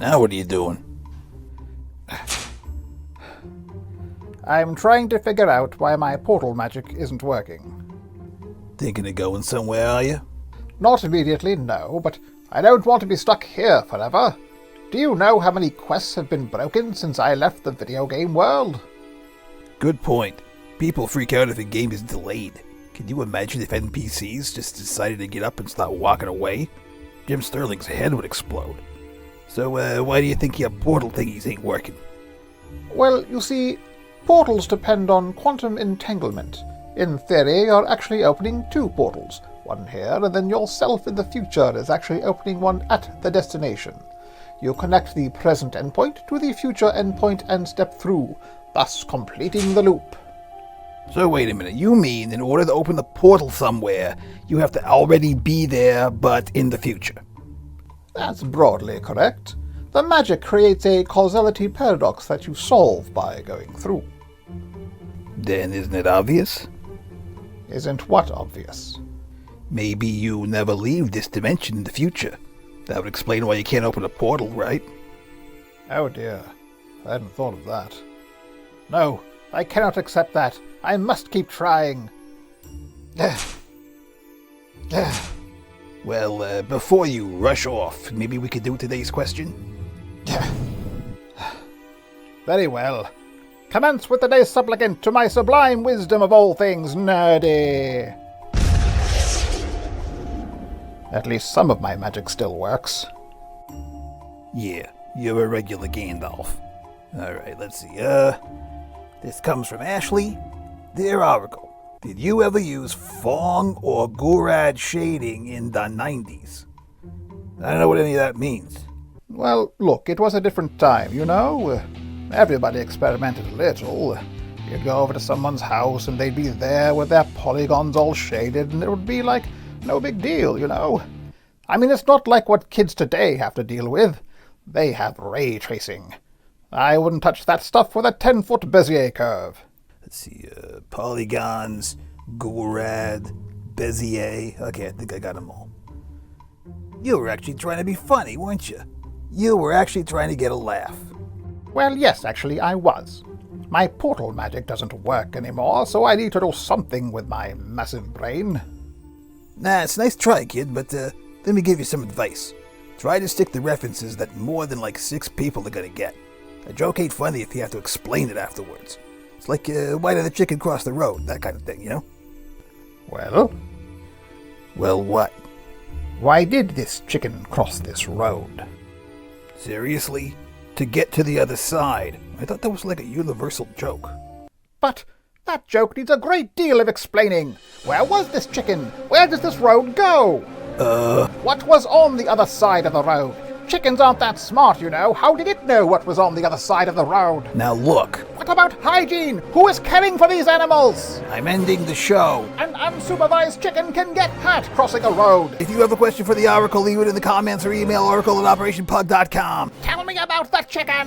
Now what are you doing? I'm trying to figure out why my portal magic isn't working. Thinking of going somewhere, are you? Not immediately, no, but I don't want to be stuck here forever. Do you know how many quests have been broken since I left the video game world? Good point. People freak out if a game is delayed. Can you imagine if NPCs just decided to get up and start walking away? Jim Sterling's head would explode. So, why do you think your portal thingies ain't working? Well, you see, portals depend on quantum entanglement. In theory, you're actually opening two portals. One here, and then yourself in the future is actually opening one at the destination. You connect the present endpoint to the future endpoint and step through, thus completing the loop. So wait a minute, you mean in order to open the portal somewhere, you have to already be there, but in the future? That's broadly correct. The magic creates a causality paradox that you solve by going through. Then isn't it obvious? Isn't what obvious? Maybe you never leave this dimension in the future. That would explain why you can't open a portal, right? Oh dear, I hadn't thought of that. No, I cannot accept that. I must keep trying. Well, before you rush off, maybe we could do today's question? Very well. Commence with today's supplicant to my sublime wisdom of all things nerdy. At least some of my magic still works. Yeah, you're a regular Gandalf. Alright, let's see. This comes from Ashley. Dear Oracle, did you ever use Fong or Gurad shading in the 90s? I don't know what any of that means. Well, look, it was a different time, you know? Everybody experimented a little. You'd go over to someone's house and they'd be there with their polygons all shaded, and it would be like no big deal, you know? I mean, it's not like what kids today have to deal with. They have ray tracing. I wouldn't touch that stuff with a 10-foot Bezier curve. Let's see, polygons, Gurad, Bezier. Okay, I think I got them all. You were actually trying to be funny, weren't you? You were actually trying to get a laugh. Well, yes, actually, I was. My portal magic doesn't work anymore, so I need to do something with my massive brain. Nah, it's a nice try, kid, but let me give you some advice. Try to stick to references that more than like 6 people are gonna get. A joke ain't funny if you have to explain it afterwards. It's like, why did the chicken cross the road? That kind of thing, you know? Well? Well, what? Why did this chicken cross this road? Seriously? To get to the other side? I thought that was like a universal joke. But that joke needs a great deal of explaining. Where was this chicken? Where does this road go? What was on the other side of the road? Chickens aren't that smart, you know. How did it know what was on the other side of the road? Now look. What about hygiene? Who is caring for these animals? I'm ending the show. An unsupervised chicken can get hurt crossing a road. If you have a question for the Oracle, leave it in the comments or email oracle@operationpug.com. Tell me about the chicken!